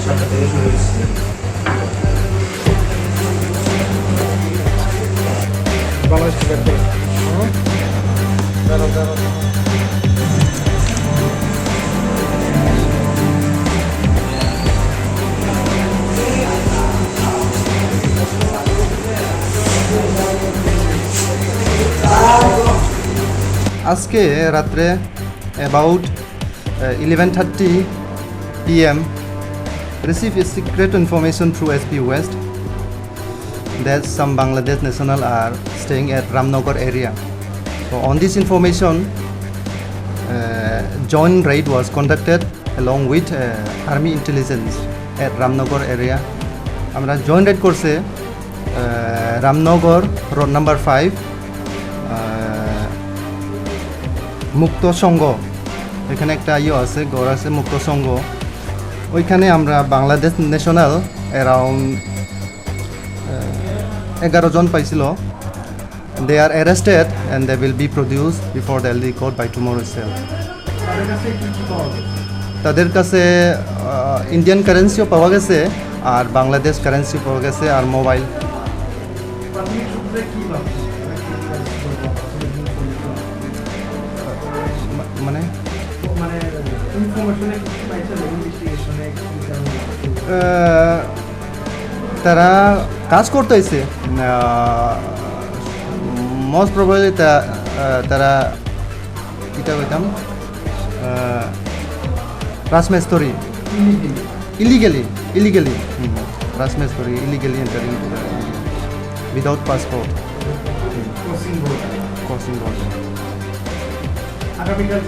সাতটা থেকে শুরু হয়েছে। বাংলাদেশ টিকিট করে দাঁড়াও দাঁড়াও আজকে রাত্রে about 11:30 p.m. received a secret information through SP West that some Bangladesh national are staying at Ramnagar area. So on this information, joint raid was conducted along with army intelligence at Ramnagar area. আমরা joint raid করছে Ramnagar road number 5 মুক্ত সংঘ, এখানে একটা আছে ঘর আছে মুক্ত সংঘ, ওইখানে আমরা বাংলাদেশ ন্যাশনাল অ্যারাউন্ড 11 জন পাইছিল। They are arrested and they will be produced before the LD court by tomorrow itself. তাদের কাছে ইন্ডিয়ান কারেন্সিও পাওয়া গেছে আর বাংলাদেশ কারেন্সিও পাওয়া গেছে আর মোবাইল। মানে তারা কাজ করতেছে, মোস্ট প্রবাবলি তারা এটা কইতাম রাজমিস্ত্রি ইলিগালি রাজমিস্ত্রি illegally entering without passport crossing border. আগামীকাল